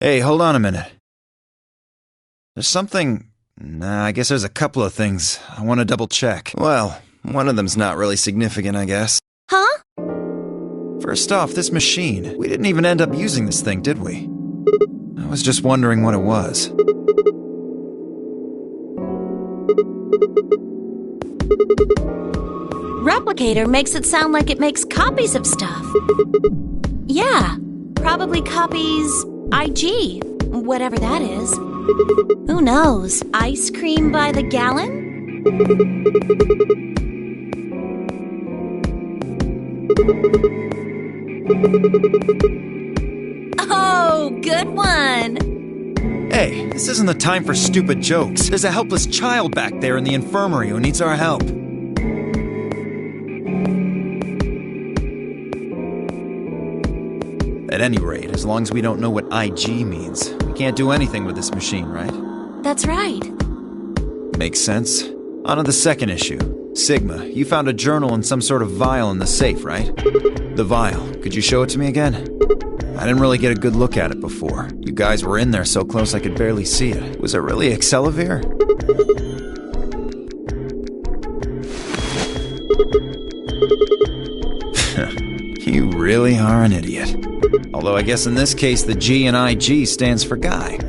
Hey, hold on a minute. There's something... Nah, I guess there's a couple of things I want to double check. Well, one of them's not really significant, I guess. Huh? First off, this machine. We didn't even end up using this thing, did we? I was just wondering what it was. Replicator makes it sound like it makes copies of stuff. Yeah, probably copies IG, whatever that is. Who knows? Ice cream by the gallon? Oh, good one! Hey, this isn't the time for stupid jokes. There's a helpless child back there in the infirmary who needs our help. At any rate, as long as we don't know what IG means, we can't do anything with this machine, right? That's right. Makes sense. On to the second issue. Sigma, you found a journal and some sort of vial in the safe, right? The vial. Could you show it to me again? I didn't really get a good look at it before. You guys were in there so close I could barely see it. Was it really Excelavir? You really are an idiot. Although I guess in this case the G in IG stands for guy.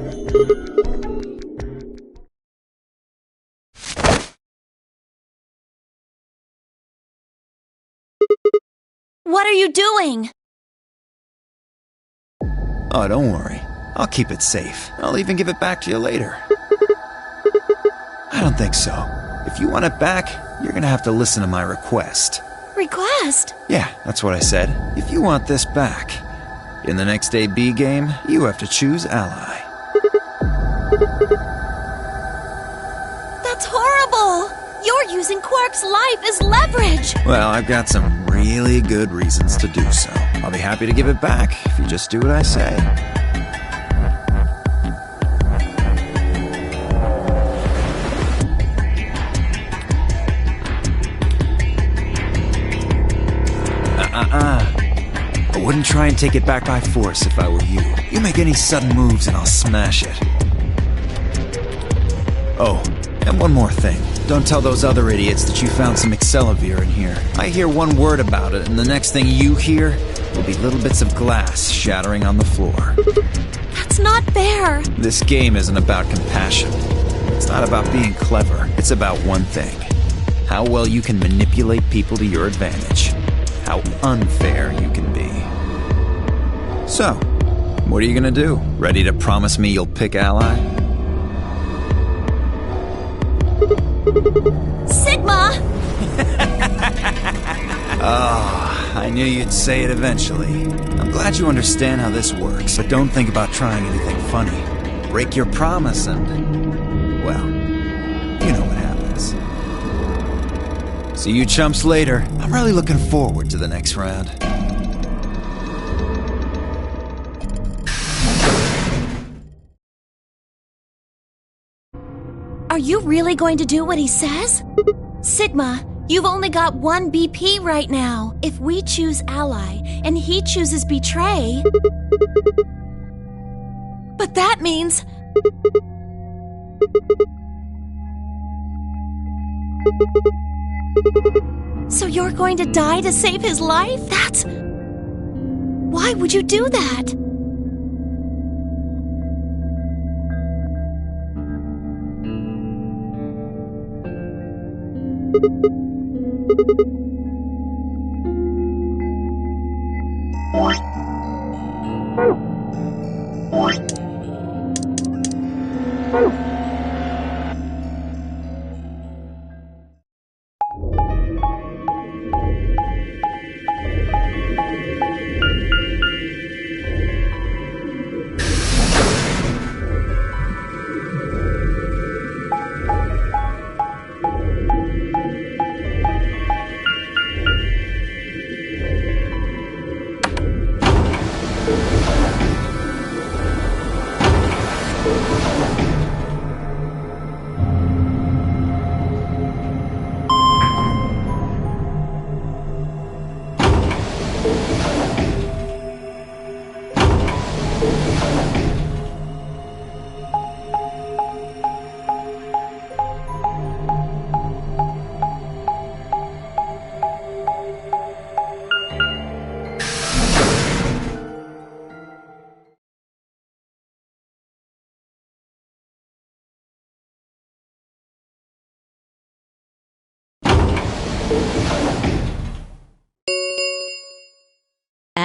What are you doing? Oh, don't worry. I'll keep it safe. I'll even give it back to you later. I don't think so. If you want it back, you're gonna have to listen to my request. Request? Yeah, that's what I said. If you want this back, in the next AB game, you have to choose ally. That's horrible! You're using Quark's life as leverage! Well, I've got some really good reasons to do so. I'll be happy to give it back if you just do what I say. I wouldn't try and take it back by force if I were you. You make any sudden moves and I'll smash it. Oh, and one more thing. Don't tell those other idiots that you found some Excelavir in here. I hear one word about it, and the next thing you hear will be little bits of glass shattering on the floor. That's not fair. This game isn't about compassion. It's not about being clever. It's about one thing. How well you can manipulate people to your advantage. How unfair you can be. So, what are you gonna do? Ready to promise me you'll pick ally? Sigma! Oh, I knew you'd say it eventually. I'm glad you understand how this works, but don't think about trying anything funny. Break your promise and, well, you know what happens. See you chumps later. I'm really looking forward to the next round. Are you really going to do what he says? Sigma, you've only got one BP right now. If we choose ally and he chooses betray... But that means... So you're going to die to save his life? That's... Why would you do that?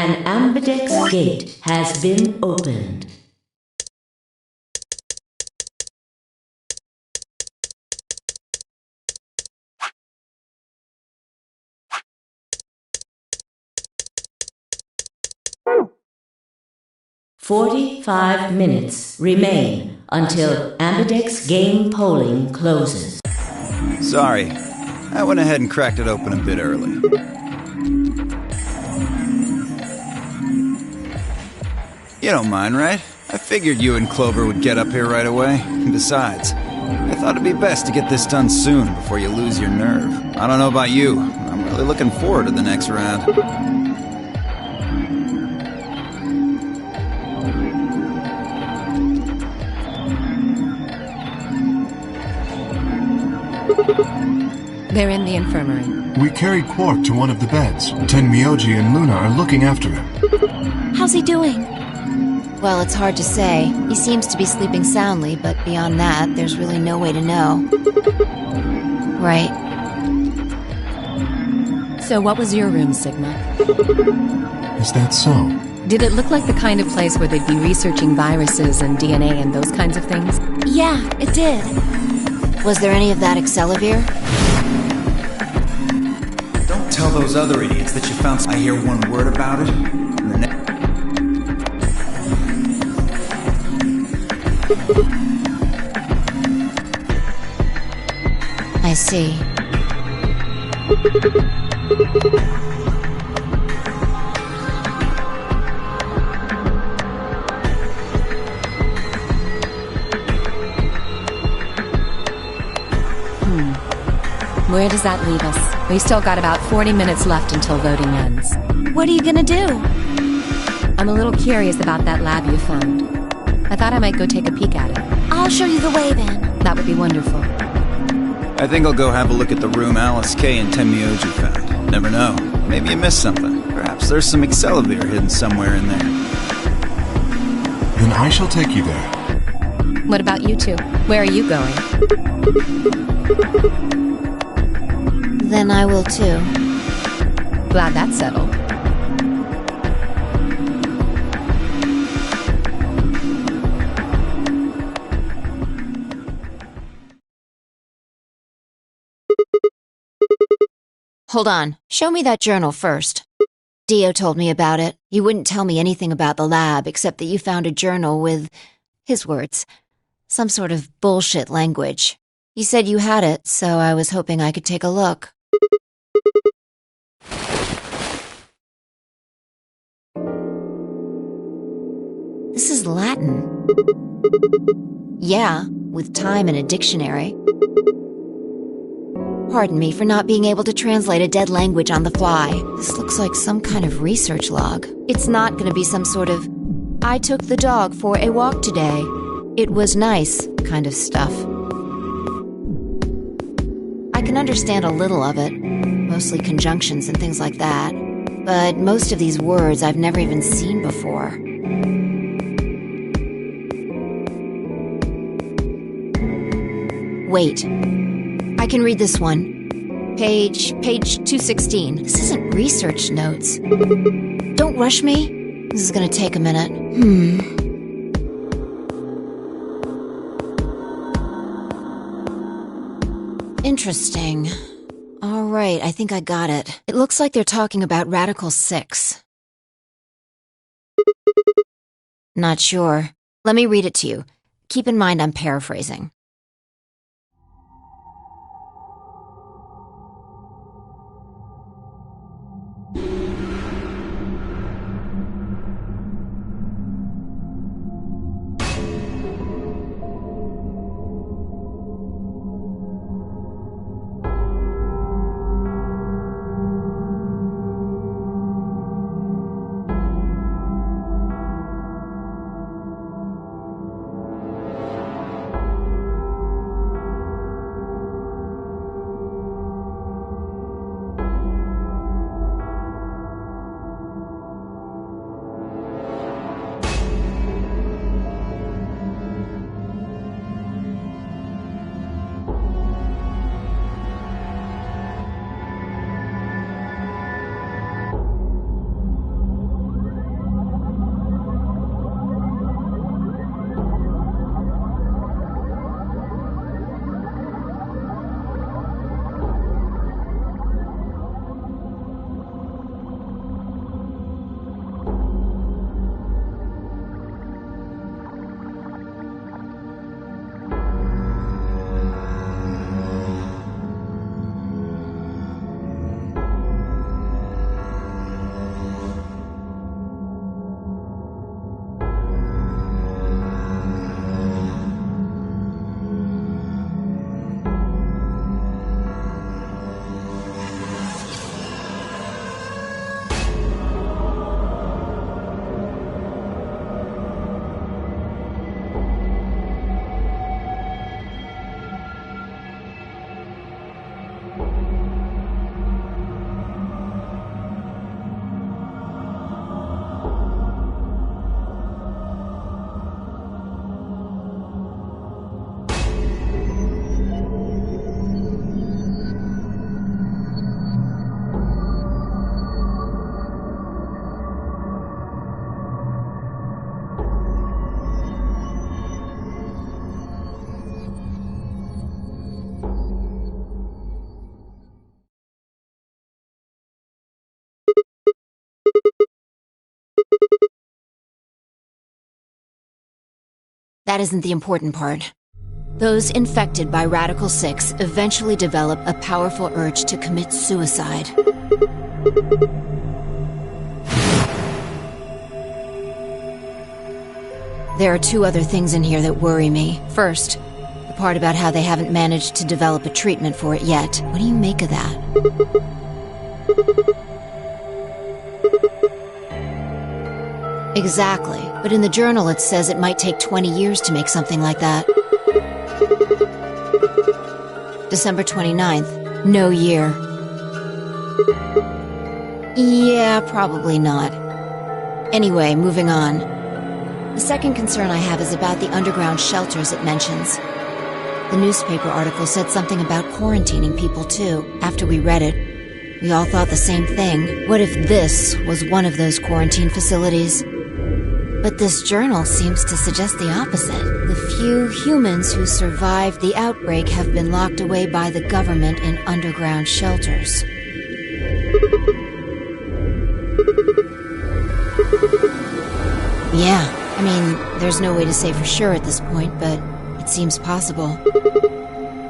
An ambidex gate has been opened. "45 minutes remain until ambidex game polling closes." Sorry, I went ahead and cracked it open a bit early. You don't mind, right? I figured you and Clover would get up here right away. Besides, I thought it'd be best to get this done soon before you lose your nerve. I don't know about you, I'm really looking forward to the next round. They're in the infirmary. We carried Quark to one of the beds. Tenmyoji and Luna are looking after him. How's he doing? Well, it's hard to say. He seems to be sleeping soundly, but beyond that, there's really no way to know. Right. So what was your room, Sigma? Is that so? Did it look like the kind of place where they'd be researching viruses and DNA and those kinds of things? Yeah, it did. Was there any of that Excelivir? Don't tell those other idiots that you found. I hear one word about it, and the next. I see. Where does that leave us? We still got about 40 minutes left until voting ends. What are you gonna do? I'm a little curious about that lab you found. I thought I might go take a peek at it. I'll show you the way then. That would be wonderful. I think I'll go have a look at the room Alice K and Tenmyoji found. Never know. Maybe you missed something. Perhaps there's some Excelivir hidden somewhere in there. Then I shall take you there. What about you two? Where are you going? Then I will too. Glad that's settled. Hold on. Show me that journal first. Dio told me about it. He wouldn't tell me anything about the lab except that you found a journal with, his words, some sort of bullshit language. He said you had it, so I was hoping I could take a look. This is Latin. Yeah, with time in a dictionary. Pardon me for not being able to translate a dead language on the fly. This looks like some kind of research log. It's not going to be some sort of, "I took the dog for a walk today. It was nice," kind of stuff. I can understand a little of it, mostly conjunctions and things like that. But most of these words I've never even seen before. Wait. I can read this one. Page 216. This isn't research notes. Don't rush me. This is gonna take a minute. Interesting. All right, I think I got it. It looks like they're talking about Radical 6. Not sure. Let me read it to you. Keep in mind I'm paraphrasing. That isn't the important part. Those infected by Radical 6 eventually develop a powerful urge to commit suicide. There are two other things in here that worry me. First, the part about how they haven't managed to develop a treatment for it yet. What do you make of that? Exactly. But in the journal it says it might take 20 years to make something like that. December 29th. No year. Yeah, probably not. Anyway, moving on. The second concern I have is about the underground shelters it mentions. The newspaper article said something about quarantining people too. After we read it, we all thought the same thing. What if this was one of those quarantine facilities? But this journal seems to suggest the opposite. The few humans who survived the outbreak have been locked away by the government in underground shelters. Yeah, I mean, there's no way to say for sure at this point, but it seems possible.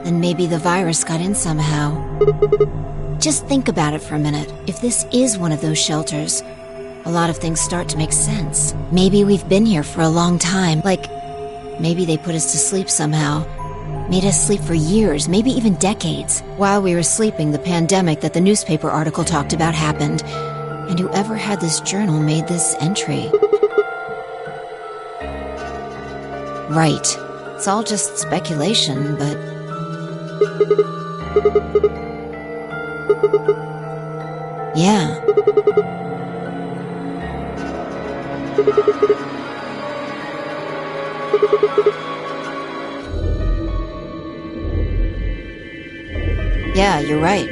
Then maybe the virus got in somehow. Just think about it for a minute. If this is one of those shelters, a lot of things start to make sense. Maybe we've been here for a long time. Like, maybe they put us to sleep somehow. Made us sleep for years, maybe even decades. While we were sleeping, the pandemic that the newspaper article talked about happened. And whoever had this journal made this entry. Right. It's all just speculation, but... yeah. Yeah, you're right.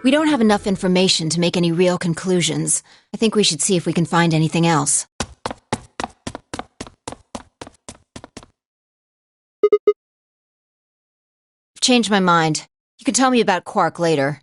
We don't have enough information to make any real conclusions. I think we should see if we can find anything else. I've changed my mind. You can tell me about Quark later.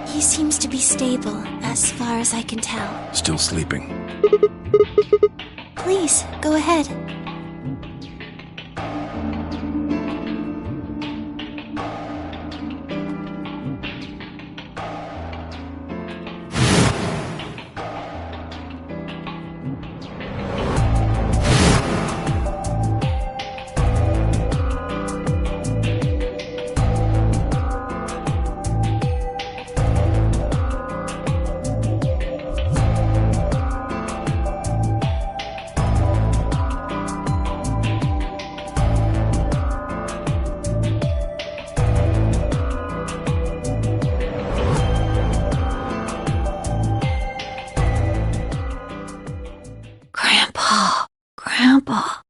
He seems to be stable, as far as I can tell. Still sleeping. Please, go ahead. Grandpa.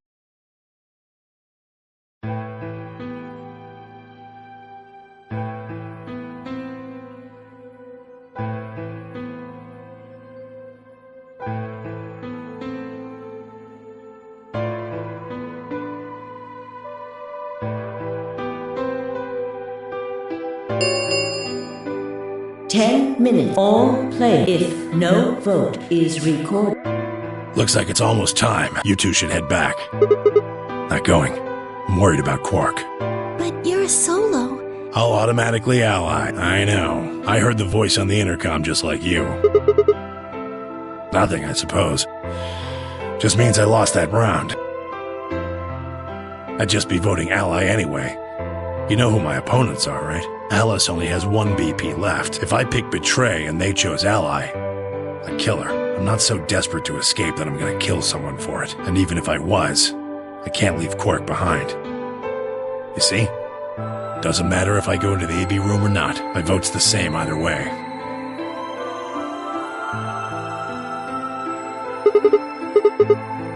Ten minutes. All play if no vote is recorded. Looks like it's almost time. You two should head back. Not going. I'm worried about Quark. But you're a solo. I'll automatically ally. I know. I heard the voice on the intercom just like you. Nothing, I suppose. Just means I lost that round. I'd just be voting ally anyway. You know who my opponents are, right? Alice only has one BP left. If I pick betray and they chose ally, I'd kill her. I'm not so desperate to escape that I'm gonna kill someone for it. And even if I was, I can't leave Quark behind. You see? Doesn't matter if I go into the AB room or not. My vote's the same either way.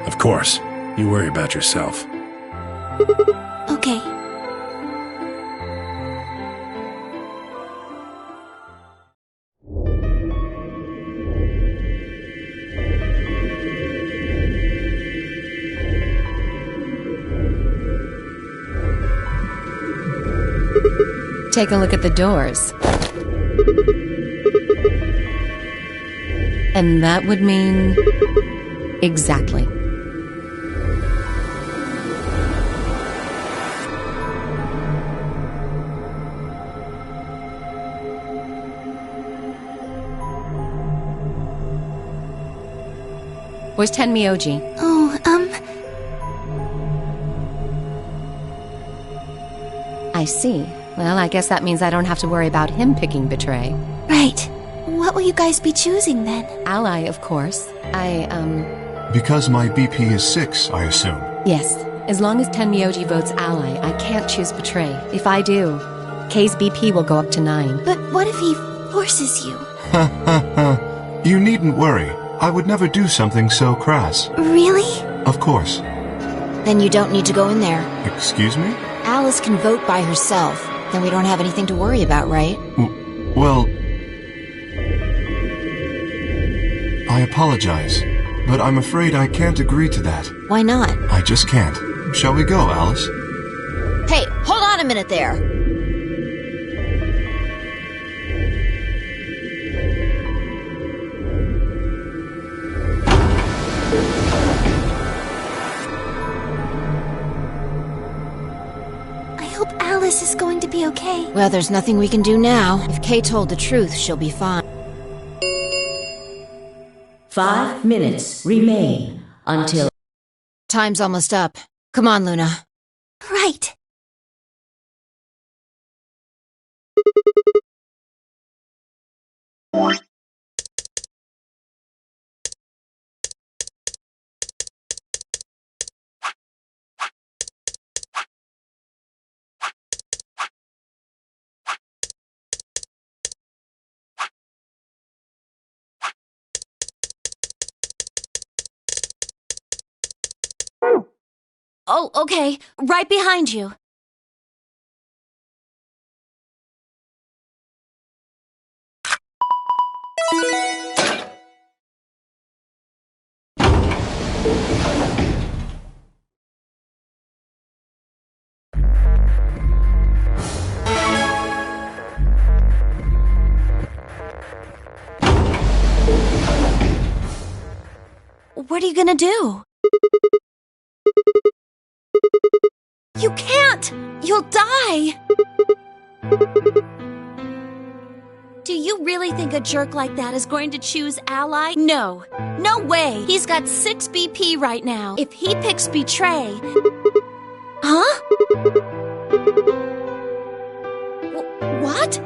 Of course, you worry about yourself. Okay. take a look at the doors. And that would mean... exactly. Where's Tenmyoji? Oh, I see. Well, I guess that means I don't have to worry about him picking Betray. right. What will you guys be choosing then? Ally, of course. Because my BP is 6, I assume. Yes. As long as Tenmyoji votes Ally, I can't choose Betray. If I do, K's BP will go up to 9. But what if he forces you? Ha ha ha. You needn't worry. I would never do something so crass. Really? Of course. Then you don't need to go in there. Excuse me? Alice can vote by herself. Then we don't have anything to worry about, right? Well... I apologize, but I'm afraid I can't agree to that. Why not? I just can't. Shall we go, Alice? Hey, hold on a minute there. I hope Alice is going to be okay. Well, there's nothing we can do now. If Kay told the truth, she'll be fine. 5 minutes remain until... Time's almost up. Come on, Luna. Right. Oh, okay. Right behind you. What are you gonna do? You can't! You'll die! Do you really think a jerk like that is going to choose Ally? No. No way! He's got 6 BP right now. If he picks Betray... Huh? What?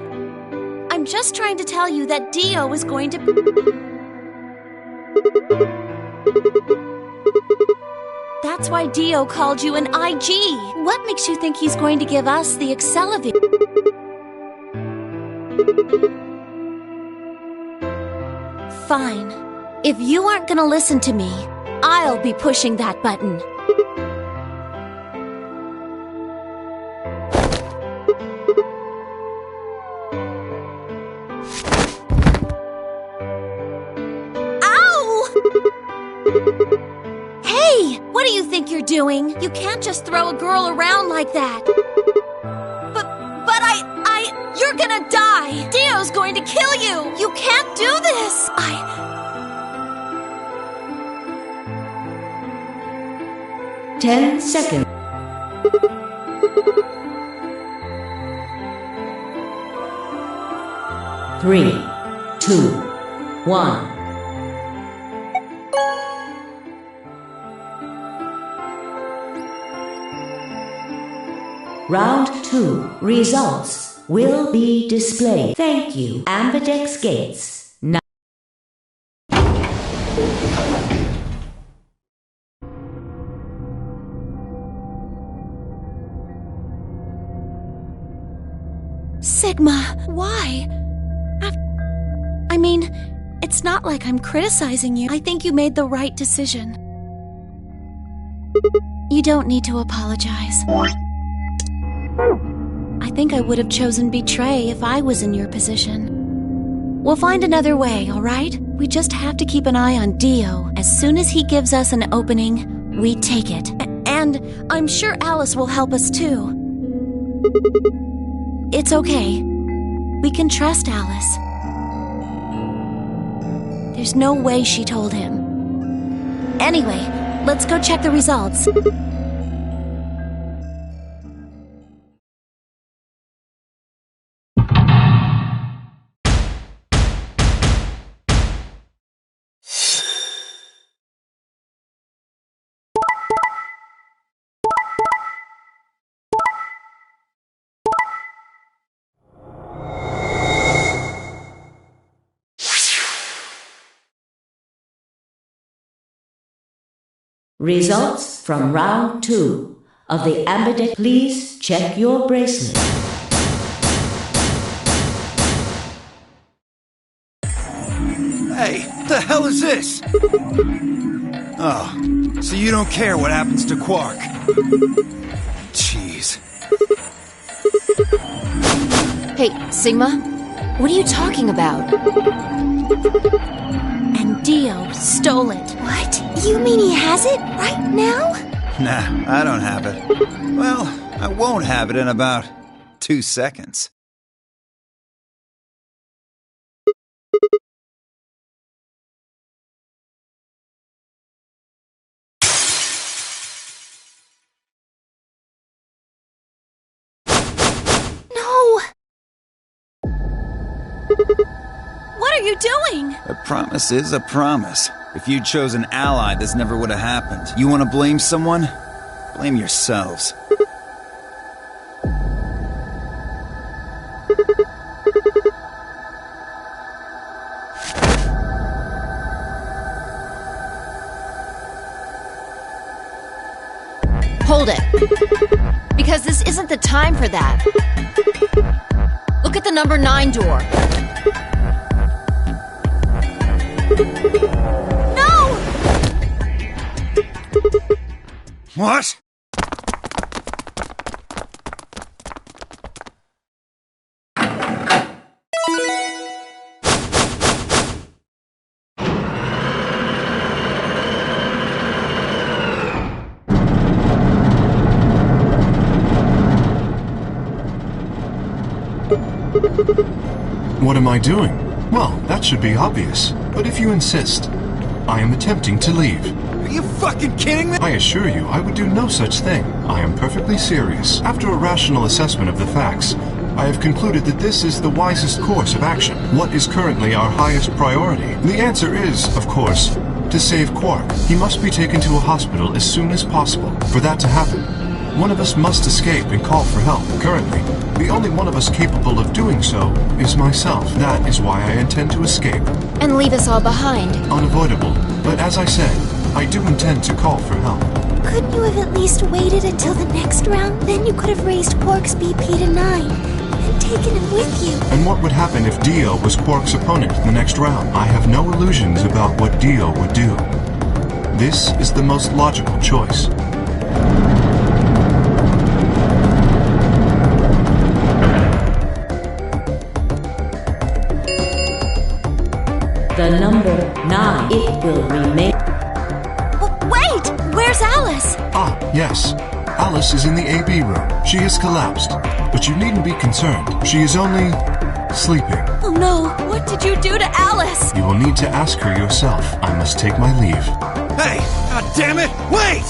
I'm just trying to tell you that Dio is going to... That's why Dio called you an IG. What makes you think he's going to give us the Accelavir? Fine. If you aren't gonna listen to me, I'll be pushing that button. What do you think you're doing? You can't just throw a girl around like that. But you're gonna die. Dio's going to kill you. You can't do this. 10 seconds. Three, 2, 1. Round 2 results will be displayed. Thank you. Ambidex Gates. Now Sigma, why? I mean, it's not like I'm criticizing you. I think you made the right decision. You don't need to apologize. I think I would have chosen Betray if I was in your position. We'll find another way, all right? We just have to keep an eye on Dio. As soon as he gives us an opening, we take it. And I'm sure Alice will help us too. It's okay. We can trust Alice. There's no way she told him. Anyway, let's go check the results. Results from round 2 of the Ambidex. Please check your bracelet. Hey, what the hell is this? Oh, so you don't care what happens to Quark? Jeez. Hey, Sigma, what are you talking about? And Dio stole it. What? You mean he has it right now? Nah, I don't have it. Well, I won't have it in about 2 seconds. No! What are you doing? A promise is a promise. If you'd chosen Ally, this never would have happened. You want to blame someone? Blame yourselves. Hold it. Because this isn't the time for that. Look at the number 9 door. No! What? What am I doing? Well, that should be obvious. But if you insist, I am attempting to leave. Are you fucking kidding me? I assure you, I would do no such thing. I am perfectly serious. After a rational assessment of the facts, I have concluded that this is the wisest course of action. What is currently our highest priority? The answer is, of course, to save Quark. He must be taken to a hospital as soon as possible. For that to happen, one of us must escape and call for help. Currently, the only one of us capable of doing so is myself. That is why I intend to escape. And leave us all behind. Unavoidable. But as I said, I do intend to call for help. Couldn't you have at least waited until the next round? Then you could have raised Quark's BP to 9 and taken him with you. And what would happen if Dio was Quark's opponent in the next round? I have no illusions about what Dio would do. This is the most logical choice. The number 9. It will remain. Wait! Where's Alice? Ah, yes. Alice is in the AB room. She has collapsed. But you needn't be concerned. She is only sleeping. Oh no, what did you do to Alice? You will need to ask her yourself. I must take my leave. Hey! God damn it! Wait!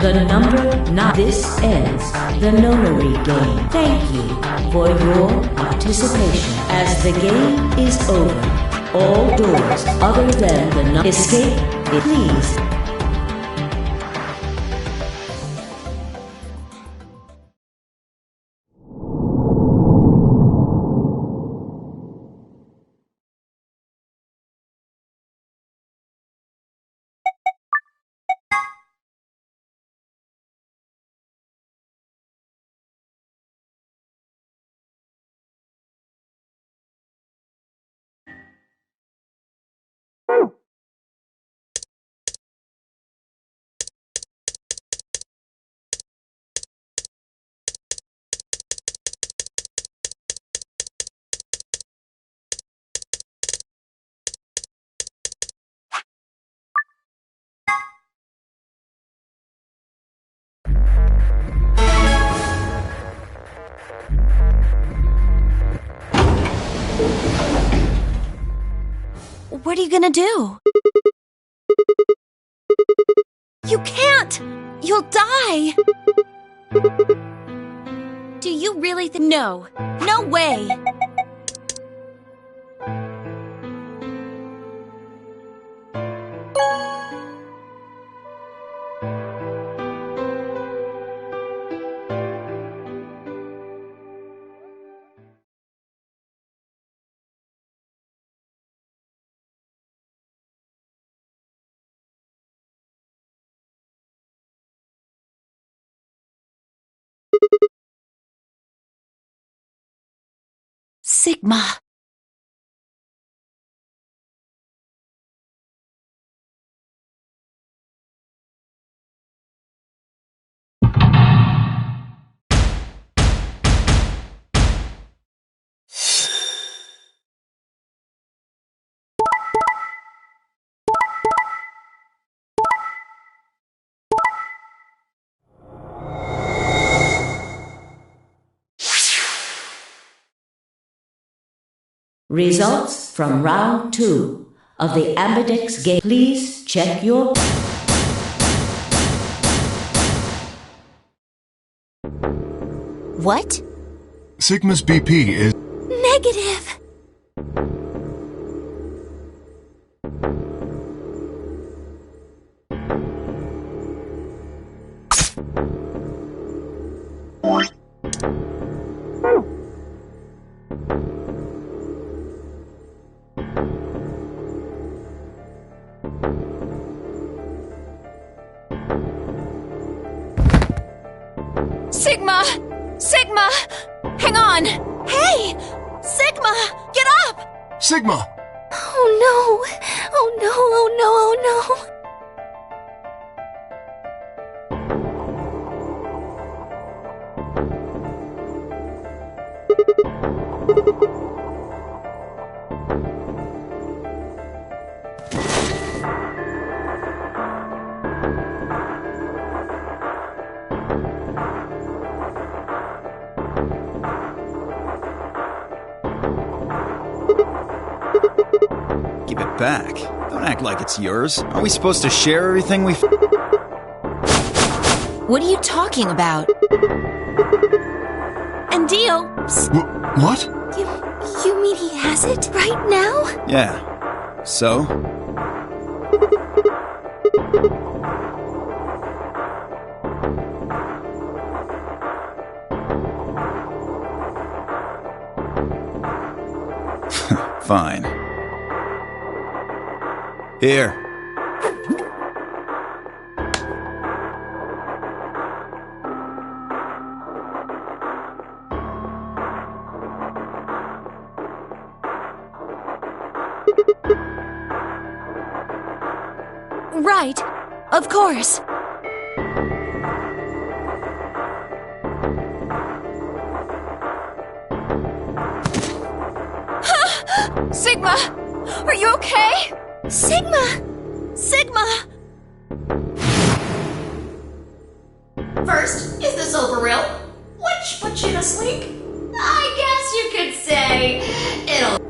The number 9. This ends the nonary game. Thank you for your participation. As the game is over, all doors other than the escape, please What are you gonna do? You can't! You'll die! Do you really think— No. No way! Sigma. Results from round 2 of the Ambidex game. Please check your... What? Sigma's BP is... Negative! Sigma! Sigma! Hang on! Hey! Sigma! Get up! Sigma! Oh no! Oh no! Oh no! Oh no! Give it back. Don't act like it's yours. Are we supposed to share everything we... What are you talking about? And Dio... What? You mean he has it right now? Yeah. So? Fine. Here. Right. Of course. Sigma! Are you okay? Sigma! Sigma! First, is this over real? Which put you to sleep? I guess you could say it'll...